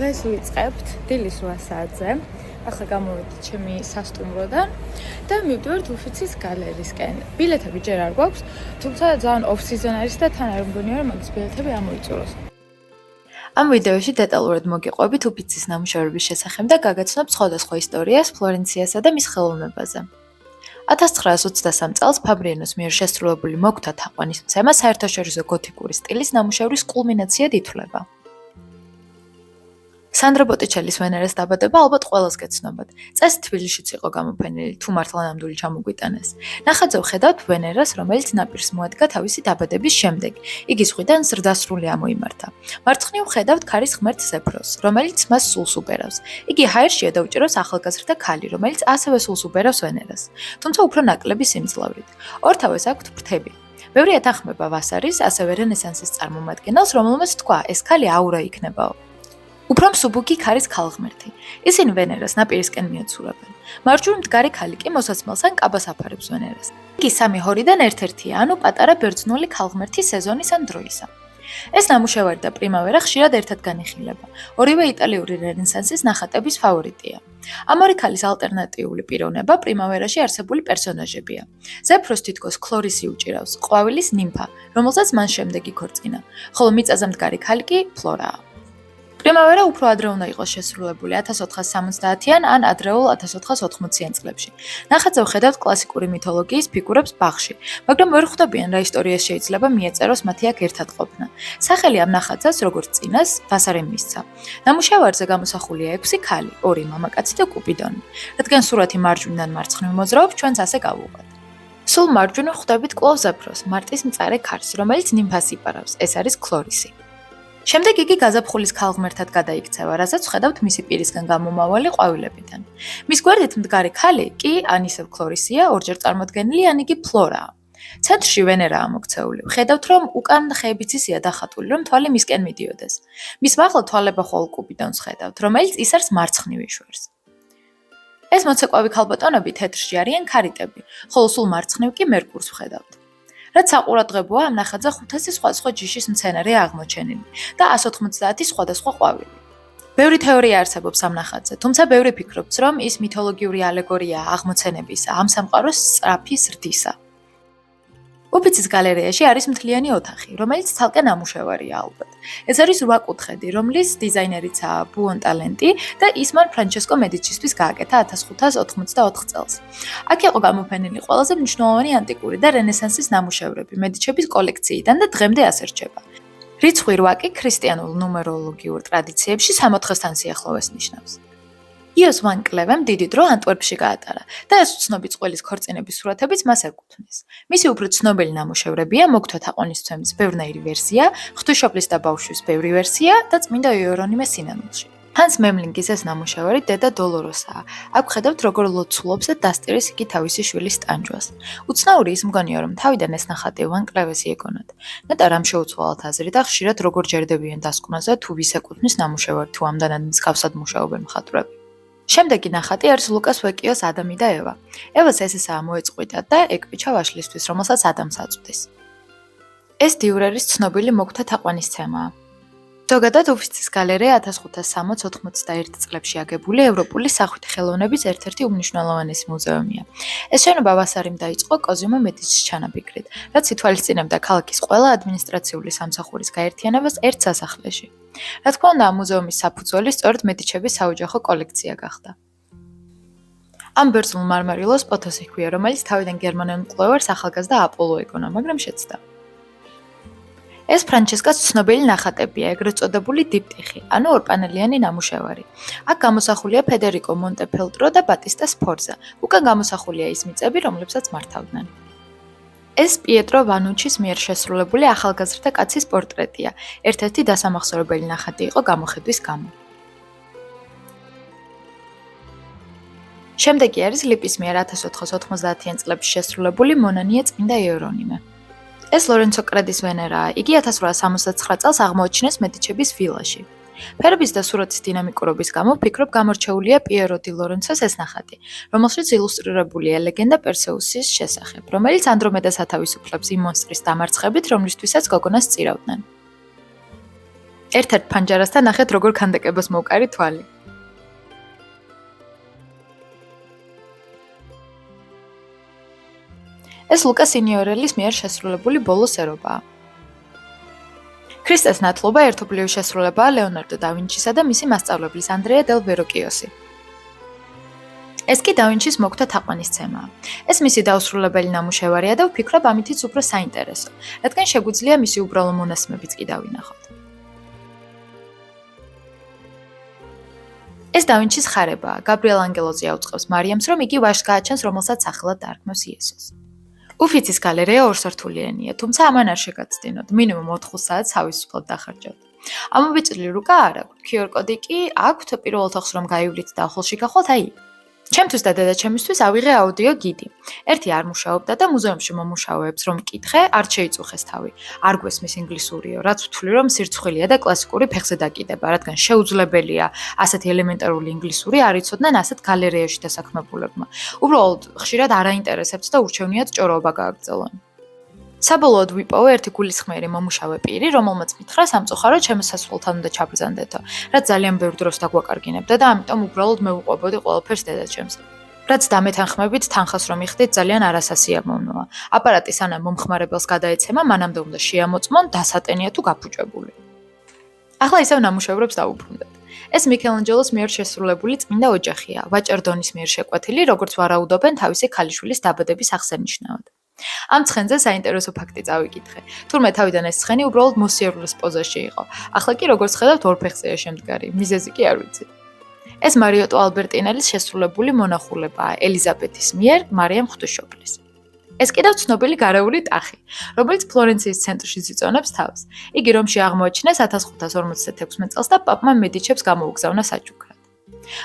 დღეს ვიწყებთ დილის 8 საათზე. ახლა გამოვედით ჩემი სასტუმროდან და მივდივართ უფიცის გალერისკენ. ბილეთები ჯერ არ გვაქვს, თუმცა ძალიან off-season არის და თან არ მგონია რომ მაგის ბილეთები ამოიწუროს. ამ ვიდეოში დეტალურად მოგიყვებით უფიცის ნამუშევრების შესახებ და გაგაცნობ სხვადასხვა ისტორიას ფლორენციასა და მის ხელოვნებაზე. 1923 წელს ფაბრიანოს მიერ შესრულებული მოგვთა თაყვანისმცემა საერთაშორისო გოთიკური სტილის ნამუშევრის კულმინაციად ითვლება. სანდრო ბოტიჩელის ვენერას დაბადება ალბათ ყველას გეცნობათ. წესი თბილისშიც იყო გამოფენილი, თუ მართლა ნამდვილი ჩამოგვიტანეს. ნახატზე ვხედავთ ვენერას, რომელიც ნაპირს მოადგა თავისი დაბადების შემდეგ. იგი ზღვიდან ზრდასრული ამოიმართა. მარცხნივ ვხედავთ ქარის ღმერთ ზეფროს, რომელიც მას სულს უბერავს. იგი ჰაერშია და უჭირავს ახალგაზრდა ქალი, რომელიც ასევე სულს უბერავს ვენერას, თუმცა უფრო ნაკლები სიმძლავრით. ორთავეს აქვთ ფრთები. ბევრი ეთანხმება ვასარის, ასევე რენესანსის წარმომადგენელს, რომელმაც თქვა, ეს ქალი აურა იქნებაო. უფრო მსუბუქი ქარის ქალღმერთი. ისინი ვენერას ნაპირისკენ მიეცურებენ. მარჯვნივ მდგარი ქალი კი მოსაცმელს ან კაბას აფარებს ვენერას. იგი სამი ჰორიდან ერთ-ერთია, ანუ პატარა ბერძნული ქალღმერთი სეზონის ან დროისა. ეს ნამუშევარი და პრიმავერა ხშირად ერთად განიხილება. ორივე იტალიური რენესანსის ნახატების ფავორიტია. ამ ორი ქალის ალტერნატიული პიროვნება პრიმავერაში არსებული პერსონაჟებია. ზეფროს თითქოს ქლორისი უჭირავს, ყვავილის ნიმფა, რომელსაც მან შემდეგ იქორწინა, ხოლო მიწაზე მდგარი ქალი კი ფლორაა. პრიმავერა უფრო ადრე უნდა იყოს შესრულებული 1470-იან ან ადრეულ 1480-იან წლებში. ნახატზე ვხედავთ კლასიკური მითოლოგიის ფიგურებს ბაღში, მაგრამ ვერ ხვდებიან რა ისტორიას შეიძლება მიეწეროს მათი აქ ერთად ყოფნა. სახელი ამ ნახატზას, როგორც წინას, ვასარემ მისცა. ნამუშევარზე გამოსახულია 6 ქალი, 2 მამაკაცი და კუპიდონი. რადგან სურათი მარჯვნიდან მარცხნივ მოძრაობს, ჩვენც ასე გავუყვეთ. სულ მარჯვნივ ხვდებით კვლავ ზეფროს, მარტის მწარე ქარს, რომელიც ნიმფას იპარავს. ეს არის ქლორისი. შემდეგ იგი გაზაფხულის ქალღმერთად გადაიქცევა, რასაც ვხედავთ მისი პირისგან გამომავალი ყვავილებიდან. მის გვერდით მდგარი ქალი კი ან ისევ ქლორისია, ორჯერ წარმოდგენილი, ან იგი ფლორაა. ცენტრში ვენერაა მოქცეული. ვხედავთ, რომ უკან ხეებიცისია დახატული, რომ თვალი მისკენ მიდიოდეს. მის მაღლა თვალებახვალ კუპიდონს ხედავთ, რომელიც ისარს მარცხნივ იშვერს. ეს მოცეკვავი ქალბატონები თეთრში არიან ქარიტები, ხოლო სულ მარცხნივ კი მერკურს ვხედავთ. რაც საყურადღებოა, ამ ნახატზე 500 სხვადასხვა ჯიშის მცენარეა აღმოჩენილი და 190 სხვადასხვა ყვავილი. ბევრი თეორია არსებობს ამ ნახატზე, თუმცა ბევრი ფიქრობს, რომ ის მითოლოგიური ალეგორიაა აღმოცენებისა, ამ სამყაროს სწრაფი ზრდისა. უფიცის გალერეაში არის მთლიანი ოთახი, რომელიც ცალკე ნამუშევარია ალბათ. ეს არის 8 კუთხედი, რომლის დიზაინერიცაა ბუონტალენტი და ის მან ფრანჩესკო მედიჩისთვის გააკეთა 1584 წელს. აქ იყო გამოფენილი ყველაზე მნიშვნელოვანი ანტიკური და რენესანსის ნამუშევრები მედიჩების კოლექციიდან და დღემდე ასე რჩება. რიცხვი 8 კი ქრისტიანულ ნუმეროლოგიურ ტრადიციებში 60-თან სიახლოვეს ნიშნავს. იოს ვან კლევემ დიდი დრო ანტვერპში გაატარა და ეს უცნობი წყვილის ქორწინების სურათებიც მას ეკუთვნის. მისი უფრო ცნობილი ნამუშევრებია მოგვთა თაყვანისმცემის ბევრნაირი ვერსია, ღვთისმშობლის და ბავშვის ბევრი ვერსია და წმინდა იერონიმე სინანულში. ჰანს მემლინგის ეს ნამუშევარი დედა დოლოროსაა. აქ ხედავთ, როგორ ლოცულობს და დასტირის იგი თავისი შვილის ტანჯვას. უცნაური ის მგონია, რომ თავიდან ეს ნახატი ვან კლევესი ეკონათ. ნეტარ ამ შეუცვალად აზრი და ხშირად როგორ ჯერდებიან დასკვნაზე, თუ ვის ეკუთვნის ნამუშევარი, თუ ამდანად მსგავსად მუშაობენ მხატვრები. შემდეგი ნახატი არის ლუკას ვეკიოს ადამი და ევა. ევას ესესაა მოეწყვიტა და ეკბიჩა ვაშლისთვის, რომელსაც ადამს აწვდის. ეს დიურერის ცნობილი მოგვთა თაყვანისცემაა. ზოგადად უფიცის გალერეა 1560-81 წლებში აგებული ევროპული სახვითი ხელოვნების ერთ-ერთი უმნიშვნელოვანესი მუზეუმია. ეს შენობა ვასარიმ დაიწყო კოზიმო მედიჩის ჩანაფიქრით, რაც ითვალისწინებდა ქალაქის ყველა ადმინისტრაციული სამსახურის გაერთიანებას ერთ სასახლეში. რა თქმა უნდა, ამ მუზეუმის საფუძველი სწორედ მედიჩების საოჯახო კოლექცია გახდა. ამ ბერძნულ მარმარილოს პოთოსი ჰქვია, რომელიც თავიდან გერმანელ მკვლევარს ახალგაზრდა აპოლო ეკონა, მაგრამ შეცდა. ეს ფრანჩესკას ცნობილი ნახატებია, ეგრეთ წოდებული დიპტიხი, ანუ ორპანელიანი ნამუშევარი. აქ გამოსახულია ფედერიკო მონტეფელტრო და ბატისტა სფორზა. უკან გამოსახულია ის მიწები, რომლებსაც მართავდნენ. ეს პიეტრო ვანუჩის მიერ შესრულებული ახალგაზრდა კაცის პორტრეტია. ერთ-ერთი დასამახსოვრებელი ნახატი იყო გამოხედვის გამო. შემდეგი არის ლიპის მიერ 1490-იან წლებში შესრულებული მონანიე წმინდა იერონიმე. ეს ლორენცო კრედის ვენერაა. იგი 1869 წელს აღმოაჩინეს მედიჩების ვილაში. ფერების და სურათის დინამიკურობის გამო ვფიქრობ გამორჩეულია პიერო დი ლორენცოს ეს ნახატი, რომელშიც ილუსტრირებულია ლეგენდა პერსეუსის შესახებ, რომელიც ანდრომედას ათავისუფლებს იმ მონსტრის დამარცხებით, რომლისთვისაც გოგონას სწირავდნენ. ერთ-ერთ ფანჯარასთან ნახეთ როგორ ქანდაკებას მოვკარი თვალი. ეს ლუკა სინიორელის მიერ შესრულებული ბოლო სერობაა. ქრისტეს ნათლობა ერთობლივი შესრულებაა ლეონარდო და ვინჩისა და მისი მასწავლებლის ანდრეა დელ ვეროკიოსი. ეს კი და ვინჩის მოკვდა თაყვანისცემაა. ეს მისი დაუსრულებელი ნამუშევარია და ვფიქრობ ამითიც უფრო საინტერესო, რადგან შეგვიძლია მისი უბრალო მონასმებიც კი დავინახოთ. ეს და ვინჩის ხარებაა. გაბრიელ ანგელოზი აუწყებს მარიამს, რომ იგი ვაშს გააჩენს, რომელსაც სახელად დაარქმევს იესოს. უფიცის გალერეა ორსართულიანია, თუმცა ამან არ შეგაცდინოთ, მინიმუმ 4 საათს თავისუფლად დახარჯავთ. ამობეჭდილი რუკა არ აქვს, QR კოდი კი აქვთ, პირველ ოთახს რომ გაივლით და ახლში გახვალთ, აი. ჩემთვის და დედაჩემისთვის ავიღე აუდიო გიდი. ერთი არ მუშაობდა და მუზეუმში მომუშავეებს რომ მკითხე, არ შეიწუხეს თავი. არ გვესმის ინგლისურიო, რაც ვთვლი რომ სირცხვილია და კლასიკური ფეხზე დაკიდება, რადგან შეუძლებელია ასეთი ელემენტარული ინგლისური არ იცოდნენ ასეთ გალერეაში დასაქმებულებმა. უბრალოდ ხშირად არ აინტერესებთ და ურჩევნიათ ჭოროობა გააგრძელონ. საბოლოოდ ვიპოვე ერთი გულისხმიერი მომუშავე პირი, რომელმაც მითხრა სამწუხაროდ შემოსასვლელთან უნდა ჩაბრძანდეთო, რაც ძალიან ბევრ დროს დაგვაკარგინებდა და ამიტომ უბრალოდ მევუყვებოდი ყველაფერს დედაჩემს. რაც დამეთანხმებით თანხას რომ იხდით ძალიან არასასიამოვნოა. აპარატის ანა მომხმარებელს გადაეცემა, მანამდე უნდა შეამოწმონ, დასატენია თუ გაფუჭებული. ახლა ისევ ნამუშევრებს დავუბრუნდეთ. ეს მიქელანჯელოს მიერ შესრულებული წმინდა ოჯახია, ვაჭარდონის მიერ შეკვეთილი, როგორც ვარაუდობენ თავისი ქალიშვილის დაბადების აღსანიშნავად. ამ ცხენზე საინტერესო ფაქტი წავიკითხე. თურმე თავიდან ეს ცხენი უბრალოდ მოსიარულეს პოზაში იყო. ახლა კი როგორც ხედავთ ორ ფეხზეა შემდგარი. მიზეზი კი არ ვიცი. ეს მარიოტო ალბერტინელის შესრულებული მონახულებაა ელიზაბეთის მიერ მარიამ ღვთისმშობლის. ეს კიდევ ცნობილი გარეული ტახი, რომელიც ფლორენციის ცენტრში იწონებს თავს. იგი რომში აღმოაჩინეს 1556 წელს და პაპმა მედიჩებს გამოუგზავნა საჩუქრად.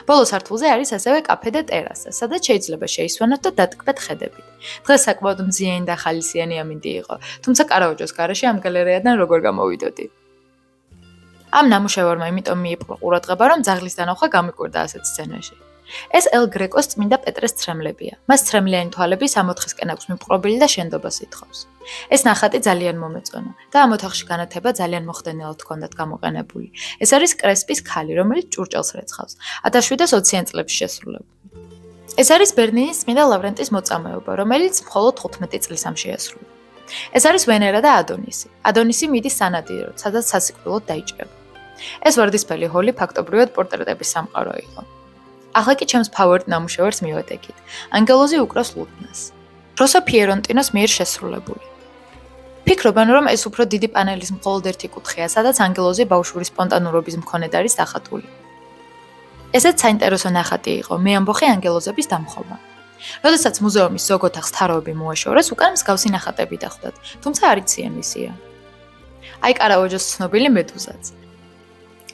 ბოლო სართულზე არის ასევე კაფე და ტერასა, სადაც შეიძლება შეისვენოთ და დატკბეთ ხედებით. დღეს საკმაოდ მზიანი და ხალისიანი ამინდი იყო, თუმცა კარაოჯოს გარეშე ამ გალერეიდან როგორ გამოვიდოდი. ამ ნამუშევარმა იმიტომ მიიპყრო ყურადღება, რომ ძაღლის დანახვა გამიკვირდა ასეთ სცენაში. ეს ელ გრეკოს წმინდა პეტრეს ცრემლებია. მას ცრემლიანი თვალები სამოთხისკენ აქვს მიპყრობილი და შენდობას ითხოვს. ეს ნახატი ძალიან მომეწონა და ამ ოთახში განათება ძალიან მოხდენილად ჰქონდათ გამოყენებული. ეს არის კრესპის ქალი, რომელიც ჭურჭელს რეცხავს. 1720-იან წლებში შესრულებული. ეს არის ბერლინის წმინდა ლავრენტის მოწამეობა, რომელიც მხოლოდ 15 წლის ამ შეასრულა. ეს არის ვენერა და ადონისი. ადონისი მიდის სანადიროდ, სადაც სასიკვდილოდ დაიჭრება. ეს ვარდისფერი ჰოლი ფაქტობრივად პორტრეტების სამყარო იყო. ახლა კი ჩემს ფავორიტ ნამუშევარს მივატეკით. ანგელოზი უკრავს ლუტნას. როსო ფიერონტინოს მიერ შესრულებული. ფიქრობენ, რომ ეს უფრო დიდი პანელის მხოლოდ ერთი კუთხეა, სადაც ანგელოზი ბავშვური სპონტანურობის მქონედ არის დახატული. ესეც საინტერესო ნახატი იყო, მე ამბოხე ანგელოზების დამხობა. როდესაც მუზეუმის ზოგ ოთახს თაროები მოაშორეს, უკან მსგავსი ნახატები დახვდათ, თუმცა არ იციან ვისია. აი კარავაჯოს ცნობილი მედუზაც.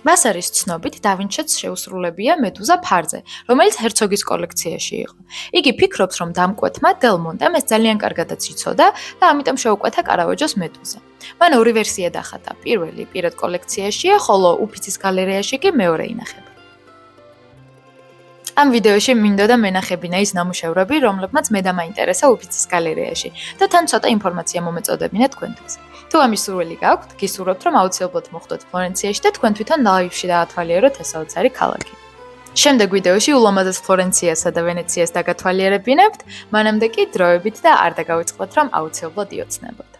მას არის ცნობით დავინჩიც შეუსრულებია მედუზა ფარზე, რომელიც ჰერცოგის კოლექციაში იყო. იგი ფიქრობს, რომ დამკვეთმა დელ მონტემ ეს ძალიან კარგადაც იცოდა და ამიტომ შეუკვეთა კარავაჯოს მედუზა. მან ორი ვერსია დახატა. პირველი პირად კოლექციაშია, ხოლო უფიცის გალერეაში კი მეორე ინახება. ამ ვიდეოში მინდოდა მენახებინა ის ნამუშევრები, რომლებმაც მე დამაინტერესა უფიცის გალერეაში და თან ცოტა ინფორმაცია მომეწოდებინა თქვენთვის. თუ ამის სურვილი გაქვთ, გისურვებთ, რომ აუცილებლად მოხვდეთ ფლორენციაში და თქვენ თვითონ ლაივში დაათვალიეროთ ეს საოცარი ქალაქი. შემდეგ ვიდეოში ულამაზეს ფლორენციასა და ვენეციას დაგათვალიერებინებთ, მანამდე კი დროებით და არ დაგავიწყოთ, რომ აუცილებლად იოცნებოთ.